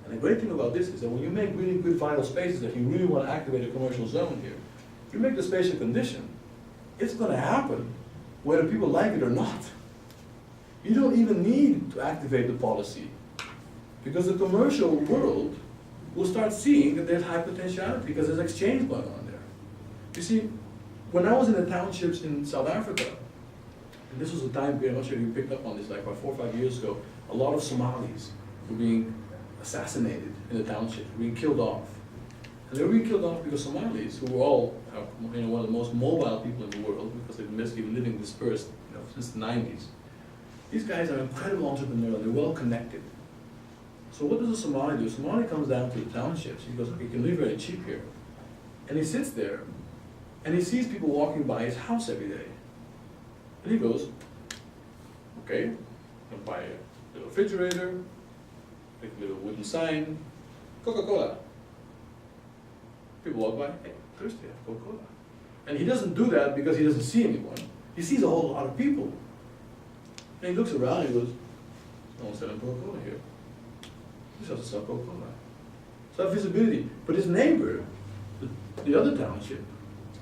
And the great thing about this is that when you make really good vital spaces, if you really want to activate a commercial zone here, you make the spatial condition, it's going to happen whether people like it or not. You don't even need to activate the policy, because the commercial world will start seeing that there's high potentiality because there's exchange going on there. You see, when I was in the townships in South Africa, and this was a time period, I'm not sure if you picked up on this, like about 4 or 5 years ago, a lot of Somalis were being assassinated in the townships, were being killed off. And they were being killed off because Somalis, who were all one of the most mobile people in the world, because they've basically been living dispersed since the 90s, these guys are incredible entrepreneurs, they're well connected. So what does a Somali do? A Somali comes down to the townships, he goes, you can live very cheap here. And he sits there, and he sees people walking by his house every day. And he goes, okay, I'll buy a little refrigerator, make a little wooden sign, Coca-Cola. People walk by, hey, thirsty, I have Coca-Cola. And he doesn't do that because he doesn't see anyone. He sees a whole lot of people. And he looks around and he goes, no one's selling Coca-Cola here. He's also selling Coca-Cola. So that visibility. But his neighbor, the other township,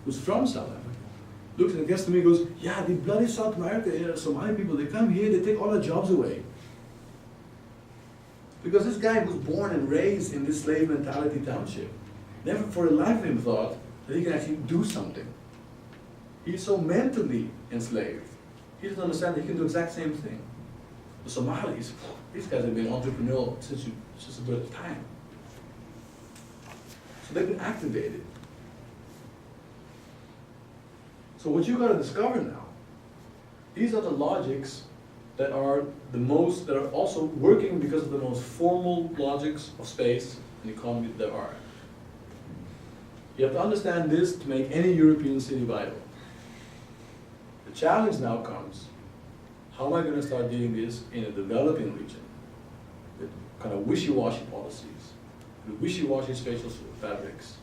who's from South Africa, looks and gets to me and goes, yeah, the bloody South America, Somali people, they come here, they take all our jobs away. Because this guy was born and raised in this slave mentality township. Never for the life of him thought that he can actually do something. He's so mentally enslaved. He doesn't understand that he can do the exact same thing. The Somalis, these guys have been entrepreneurial since the birth of time. So they've been activated. So what you got to discover now, these are the logics that are that are also working because of the most formal logics of space and economy that there are. You have to understand this to make any European city vital. The challenge now comes, how am I going to start doing this in a developing region with kind of wishy-washy policies, with wishy-washy spatial fabrics?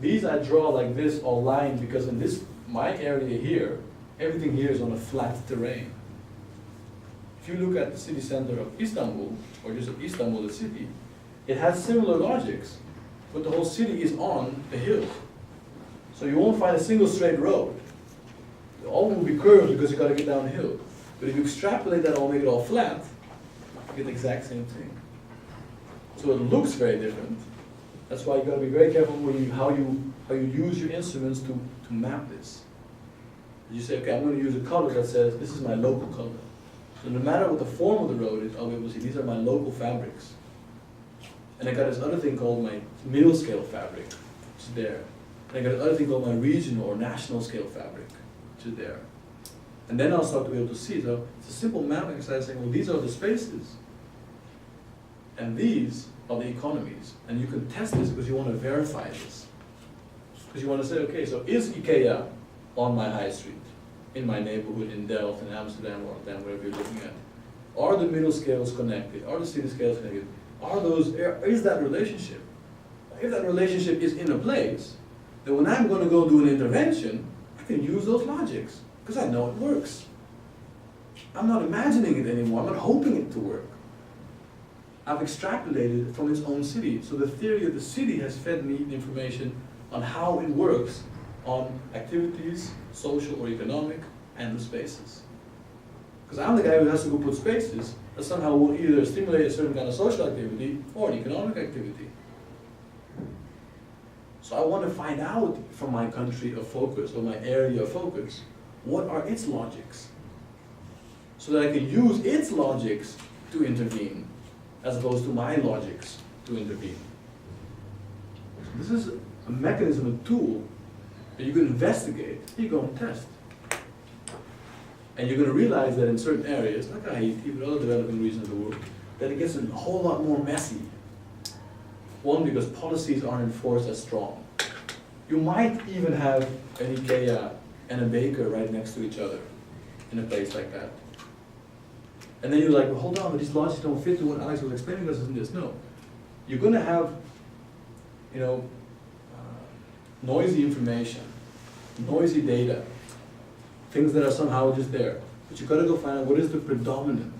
These I draw like this, all lined, because in this, my area here, everything here is on a flat terrain. If you look at the city center of Istanbul, or just Istanbul, the city, it has similar logics, but the whole city is on a hill. So you won't find a single straight road. All will be curved because you got to get down the hill. But if you extrapolate that all, make it all flat, you get the exact same thing. So it looks very different. That's why you got to be very careful how you use your instruments to map this. You say, okay, I'm going to use a color that says this is my local color. So no matter what the form of the road is, I'll be able to see these are my local fabrics. And I got this other thing called my middle scale fabric, which is there. And I got this other thing called my regional or national scale fabric, which is there. And then I'll start to be able to see. So it's a simple map exercise saying, well, these are the spaces. And these are the economies. And you can test this because you want to verify this. Because you want to say, okay, so is IKEA on my high street, in my neighborhood, in Delft, in Amsterdam, or Rotterdam, wherever you're looking at? Are the middle scales connected? Are the city scales connected? Is that relationship? If that relationship is in a place, then when I'm going to go do an intervention, I can use those logics, because I know it works. I'm not imagining it anymore, I'm not hoping it to work. I've extrapolated it from its own city, so the theory of the city has fed me the information on how it works on activities, social or economic, and the spaces. Because I'm the guy who has to go put spaces that somehow will either stimulate a certain kind of social activity or an economic activity. So I want to find out from my country of focus, or my area of focus, what are its logics? So that I can use its logics to intervene, as opposed to my logics to intervene. So this is a mechanism, a tool, that you can investigate, you go and test. And you're going to realize that in certain areas, like Haiti, but other developing regions of the world, that it gets a whole lot more messy. One, because policies aren't enforced as strong. You might even have an IKEA and a baker right next to each other in a place like that. And then you're like, well, hold on, but these logics don't fit to what Alex was explaining to us in this. No. You're going to have, noisy information, noisy data, things that are somehow just there. But you've got to go find out what is the predominant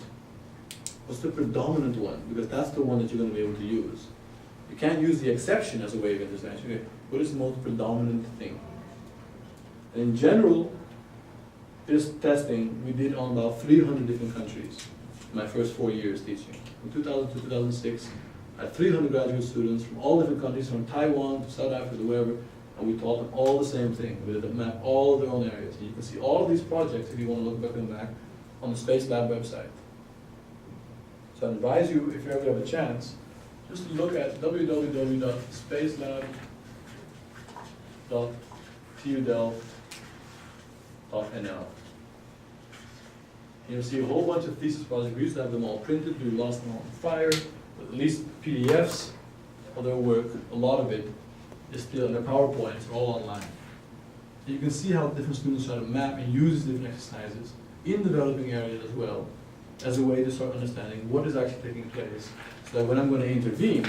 What's the predominant one? Because that's the one that you're going to be able to use. You can't use the exception as a way of intervention. Okay, what is the most predominant thing? And in general, this testing we did on about 300 different countries in my first 4 years teaching. From 2000 to 2006, I had 300 graduate students from all different countries, from Taiwan to South Africa to wherever, and we taught them all the same thing. We did a map all of their own areas. And you can see all of these projects, if you want to look back and back, on the Space Lab website. So I advise you, if you ever have a chance, just look at www.spacelab.tudel.nl. You'll see a whole bunch of thesis projects. We used to have them all printed, we lost them all on fire, but at least PDFs of their work, a lot of it is still in their PowerPoints, all online. You can see how different students try to map and use different exercises in developing areas as well, as a way to start understanding what is actually taking place, so that when I'm going to intervene,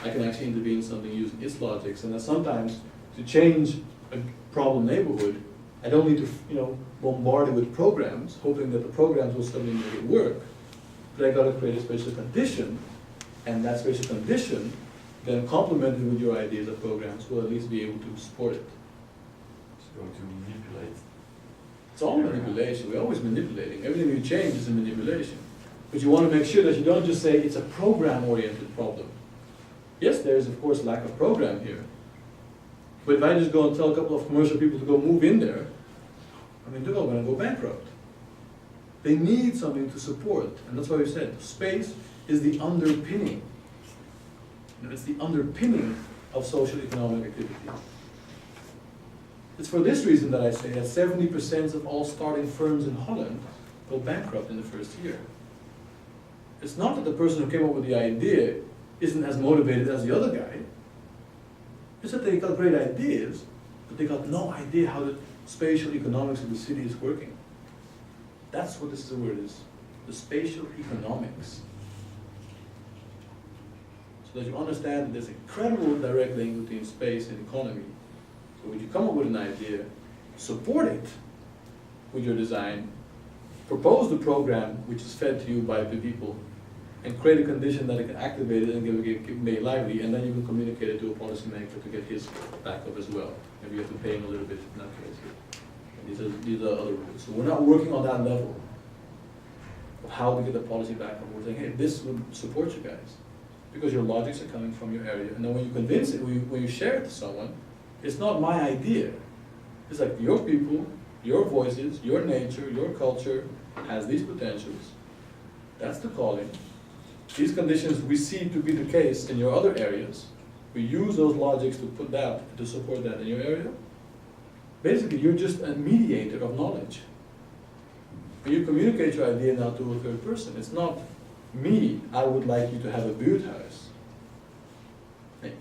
I can actually intervene something using its logics, and that sometimes to change a problem neighborhood, I don't need to, bombard it with programs, hoping that the programs will suddenly make it work, but I got to create a spatial condition, and that spatial condition, then complemented with your ideas of programs, will at least be able to support it. It's going to manipulate. It's all manipulation. We're always manipulating. Everything you change is a manipulation. But you want to make sure that you don't just say it's a program-oriented problem. Yes, there is, of course, lack of program here. But if I just go and tell a couple of commercial people to go move in there, they're all going to go bankrupt. They need something to support. And that's why we said space is the underpinning. It's the underpinning of social economic activity. It's for this reason that I say that 70% of all starting firms in Holland go bankrupt in the first year. It's not that the person who came up with the idea isn't as motivated as the other guy. It's that they got great ideas, but they got no idea how the spatial economics of the city is working. That's what this word is, the spatial economics. So that you understand that there's an incredible direct link between space and economy. So when you come up with an idea, support it with your design, propose the program which is fed to you by the people, and create a condition that it can activate it and get made lively, and then you can communicate it to a policymaker to get his backup as well. Maybe you have to pay him a little bit in that case. And these are other rules. So we're not working on that level of how to get the policy backup. We're saying, hey, this would support you guys, because your logics are coming from your area. And then when you convince it, when you share it to someone, it's not my idea. It's like your people, your voices, your nature, your culture has these potentials. That's the calling. These conditions we see to be the case in your other areas. We use those logics to put that, to support that in your area. Basically, you're just a mediator of knowledge. When you communicate your idea now to a third person, it's not me, I would like you to have a buurthuis. And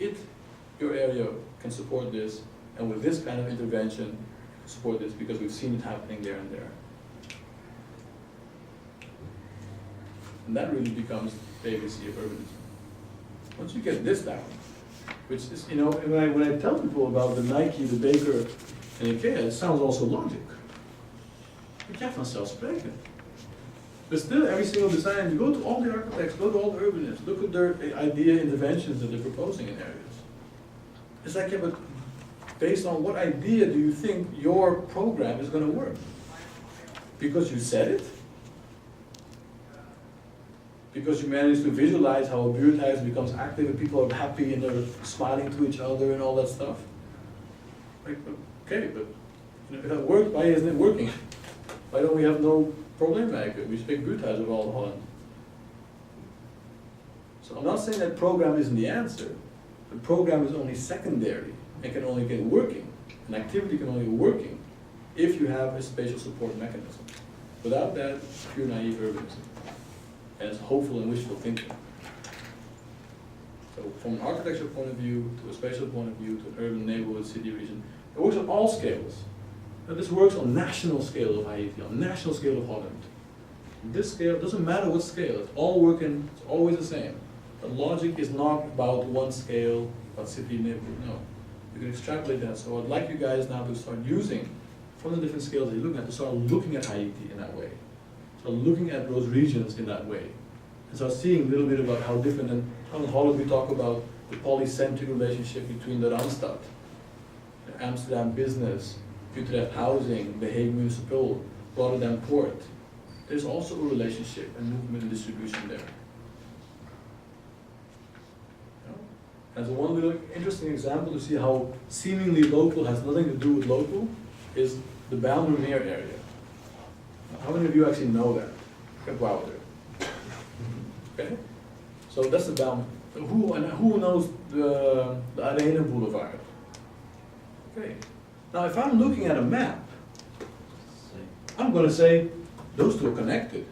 your area can support this, and with this kind of intervention, support this, because we've seen it happening there and there. And that really becomes the ABC of urbanism. Once you get this down, which is, when I tell people about the Nike, the Baker, and IKEA, it sounds also logic. Ik heb vanzelfsprekend. But still, every single design, you go to all the architects, go to all the urbanists, look at their idea interventions that they're proposing in areas. It's like, yeah, but based on what idea do you think your program is going to work? Because you said it? Because you managed to visualize how a buurthuis becomes active and people are happy and they're smiling to each other and all that stuff? Like, okay, but if that worked, why isn't it working? Why don't we have no probleemwijken? We speak buurthuis of all Holland. So I'm not saying that program isn't the answer. The program is only secondary and can only get working. An activity can only be working if you have a spatial support mechanism. Without that, it's pure naive urbanism. And it's hopeful and wishful thinking. So from an architectural point of view, to a spatial point of view, to an urban neighborhood, city region, it works on all scales. Now this works on national scale of Haiti, on national scale of Holland. This scale, doesn't matter what scale, it's all working, it's always the same. The logic is not about one scale, about city, neighborhood, no. You can extrapolate that. So I'd like you guys now to start using, from the different scales that you're looking at, to start looking at Haiti in that way. So looking at those regions in that way, And so I was seeing a little bit about how different, and in Holland we talk about the polycentric relationship between the Randstad, the Amsterdam business, Utrecht housing, The Hague municipal, Rotterdam port. There's also a relationship and movement and distribution there. And so one little interesting example to see how seemingly local has nothing to do with local is the Bijlmermeer area. How many of you actually know that? Go out there. Okay? So that's the Bijlmer. Who knows the Arena Boulevard? Okay. Now if I'm looking at a map, I'm going to say those two are connected.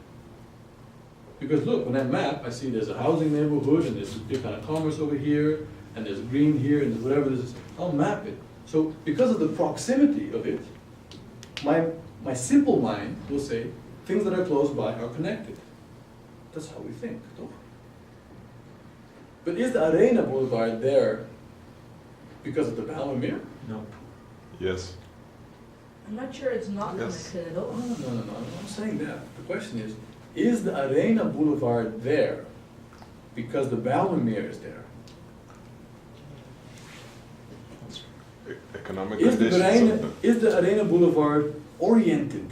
Because look, on that map, I see there's a housing neighborhood, and there's a big kind of commerce over here, and there's green here, and there's whatever this is. I'll map it. So because of the proximity of it, my simple mind will say things that are close by are connected. That's how we think, toch? But is the Arena Boulevard there because of the Bijlmermeer? No. Yes. I'm not sure it's not Yes. connected at all. No, I'm not saying that. The question is the Arena Boulevard there because the Bijlmermeer is there? Economic Is conditions. is the Arena Boulevard oriented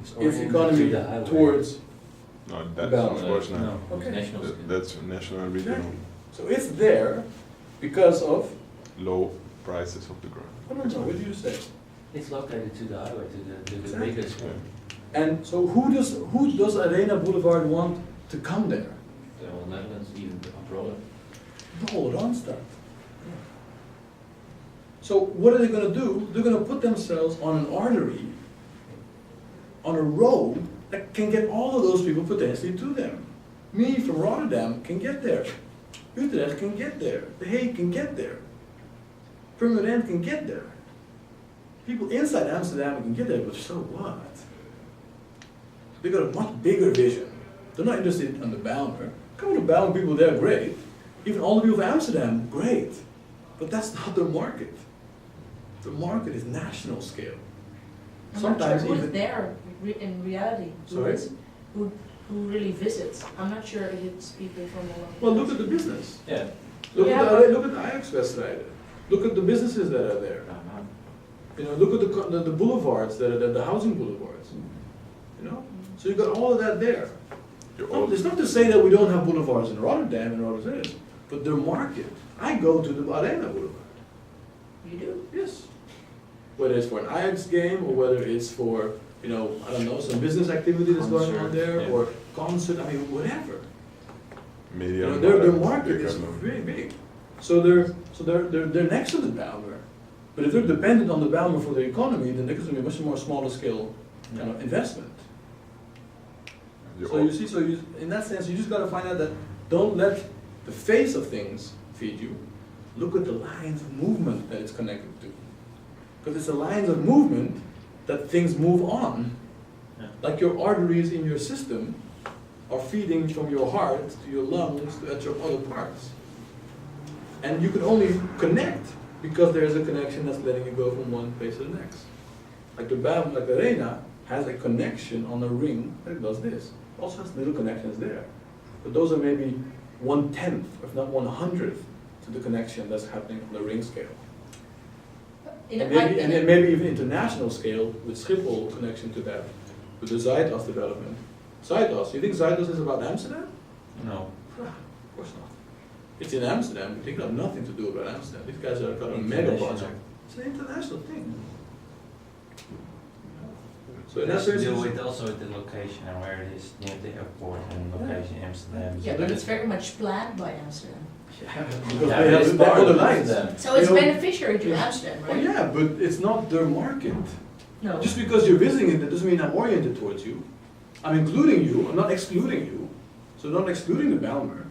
its oriented economy to the highway. towards? No, that, About- of course not. No, Okay. it's national That- scale. That's national and regional. Exactly. So it's there because of, Low prices of the ground. what do you say? It's located to the highway, to the Exactly. biggest one. And so who does Arena Boulevard want to come there? The whole Netherlands, even abroad. The whole Randstad. So what are they going to do? They're going to put themselves on an artery, on a road that can get all of those people potentially to them. Me from Rotterdam can get there. Utrecht can get there. The Hague can get there. Purmerend can get there. People inside Amsterdam can get there, but so what? They got a much bigger vision. They're not interested in the Bijlmer. Come to Bijlmer people there, great. Even all the people of Amsterdam, great. But that's not their market. The market is national scale. I'm Sometimes not sure who's even there in reality. Sorry? Who really visits. I'm not sure if it's people from all over. well, look at the business. Yeah. Look Yeah, at but- look at the Ajax Wedstrijden. Look at the businesses that are there. Uh-huh. You know, look at the boulevards that are the housing boulevards. You know, so you got all of that there. You No, all, it's not to say that we don't have boulevards in Rotterdam and Rotterdam, but their market. I go to the Arena Boulevard. You do? Yes. Whether it's for an Ajax game or whether it's for, you know, I don't know, some business activity that's going on Concert, there yeah. or concert, I mean, whatever. You media. know, their market is very big. So they're next to the Bijlmer. But if they're dependent on the Bijlmer for their economy, then there's going to be a much more smaller scale kind of investment. So you see, in that sense, you just got to find out that don't let the face of things feed you. Look at the lines of movement that it's connected to. Because it's the lines of movement that things move on. Yeah. Like your arteries in your system are feeding from your heart to your lungs to your other parts. And you can only connect because there's a connection that's letting you go from one place to the next. Like the Arena has a connection on a ring that does this. Also has little connections there. But those are maybe 1/10, if not 1/100th, to the connection that's happening on the ring scale. And then maybe even international scale with Schiphol connection to that, with the Zuidas development. Zuidas, you think Zuidas is about Amsterdam? No. Of course not. It's in Amsterdam, but they got nothing to do about Amsterdam. These guys are got a mega International. project. It's an international thing. So It in that has to sense, do it's- with also with the location and where it is near the airport and location in Amsterdam. Yeah, but it's very much planned by Amsterdam. because Yeah, they it's have their part other of lines. Amsterdam. So it's You know- beneficiary to Amsterdam, Oh right? yeah, but it's not their market. No. Just because you're visiting it, that doesn't mean I'm oriented towards you. I'm including you, I'm not excluding you. So not excluding the Bijlmer,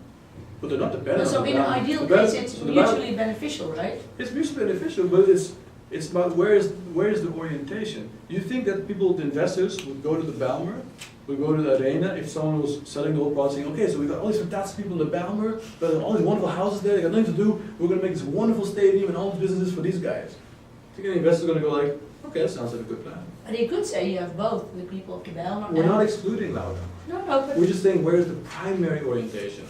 but they're not dependent So on the in an Bijlmer. ideal The case, Bijlmer- it's so the Bijlmer- mutually beneficial, right? It's mutually beneficial, but it's about where is the orientation. You think that people, the investors, would go to the Bijlmer, would go to the Arena if someone was selling the whole project, saying, okay, so we got all these fantastic people in the Bijlmer, but all these wonderful houses there, they got nothing to do, we're gonna make this wonderful stadium and all these businesses for these guys. think an investor's gonna go like, okay, that sounds like a good plan. But you could say you have both, the people of the Bijlmer We're not and... excluding Lauda. No, no, but We're just saying, where's the primary orientation?